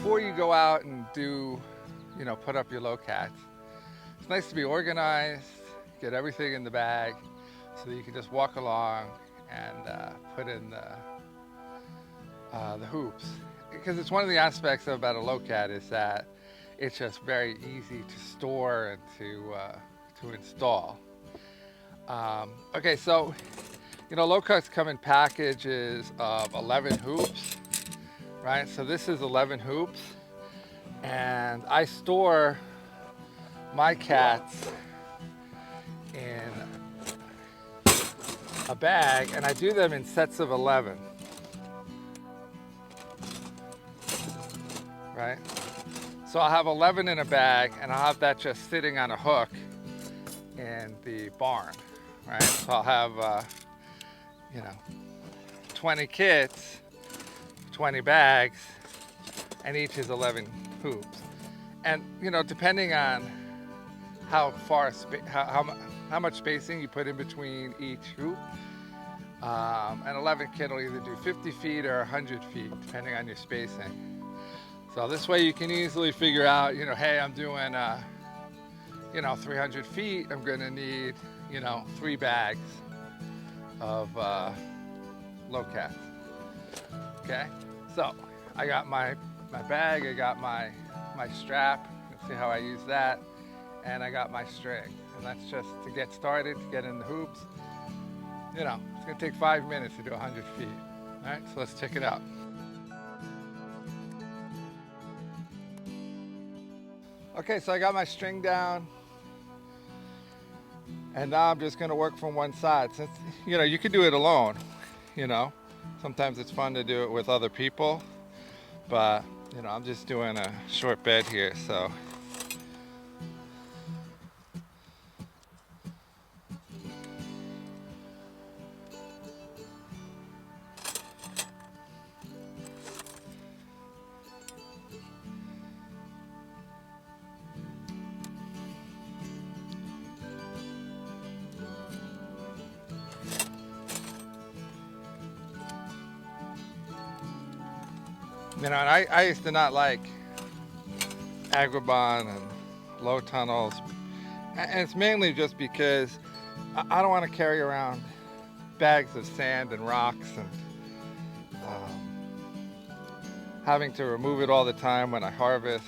before you go out and do, put up your LowCats, it's nice to be organized, get everything in the bag so that you can just walk along and put in the hoops. Because it's one of the aspects about a LowCat is that it's just very easy to store and to install. Okay, so LowCats come in packages of 11 hoops, right? So this is 11 hoops, and I store my cats in a bag, and I do them in sets of 11, right? So I'll have 11 in a bag, and I'll have that just sitting on a hook in the barn, right? So I'll have 20 kits, 20 bags, and each is 11 hoops. And depending on how much spacing you put in between each hoop, an 11 kit will either do 50 feet or 100 feet, depending on your spacing. So this way you can easily figure out, hey, I'm doing 300 feet, I'm gonna need 3 bags of LowCats. Okay, so I got my bag, I got my strap, you can see how I use that, and I got my string. And that's just to get started, to get in the hoops. It's gonna take 5 minutes to do 100 feet. All right, so let's check it out. Okay, so I got my string down, and now I'm just gonna work from one side. Since, you can do it alone, Sometimes it's fun to do it with other people, but, I'm just doing a short bed here, so. And I used to not like Agribon and low tunnels, and it's mainly just because I don't want to carry around bags of sand and rocks and having to remove it all the time when I harvest.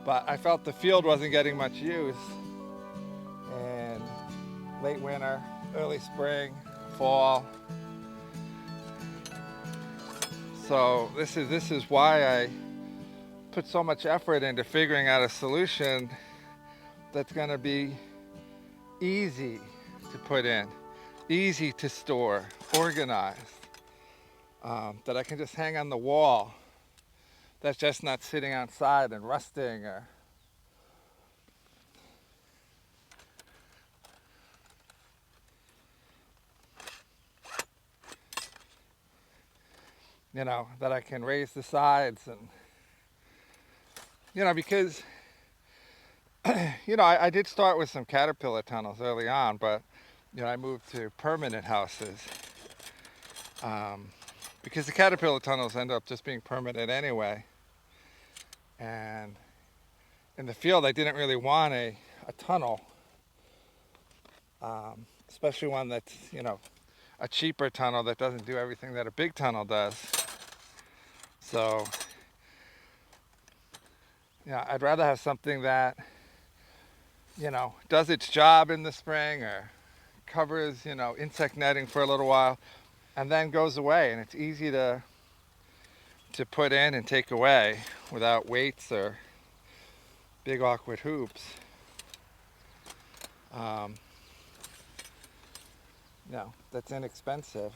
But I felt the field wasn't getting much use in late winter, early spring, fall. So this is why I put so much effort into figuring out a solution that's going to be easy to put in, easy to store, organized, that I can just hang on the wall, that's just not sitting outside and rusting or that I can raise the sides and because I did start with some caterpillar tunnels early on, but I moved to permanent houses because the caterpillar tunnels end up just being permanent anyway. And in the field I didn't really want a tunnel, especially one that's a cheaper tunnel that doesn't do everything that a big tunnel does. So I'd rather have something that does its job in the spring or covers insect netting for a little while and then goes away, and it's easy to put in and take away without weights or big awkward hoops. That's inexpensive.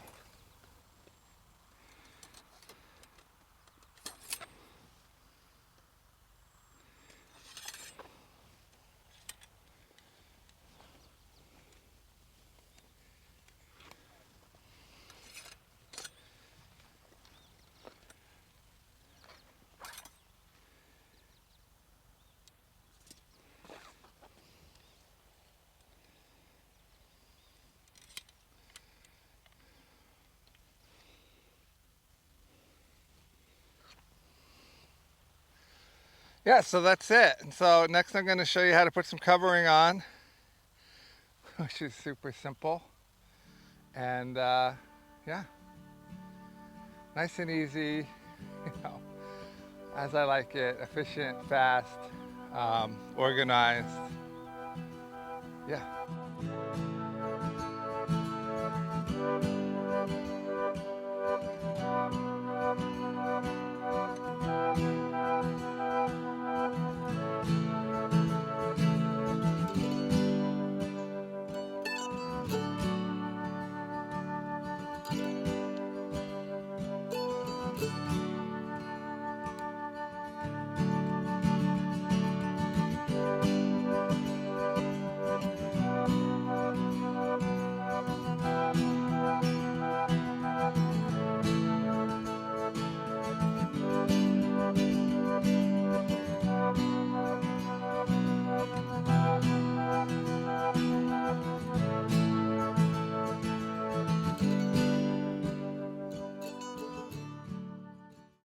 yeah, so that's it. And so next I'm going to show you how to put some covering on, which is super simple. And yeah, nice and easy, you know, as I like it, efficient, fast, organized. Yeah.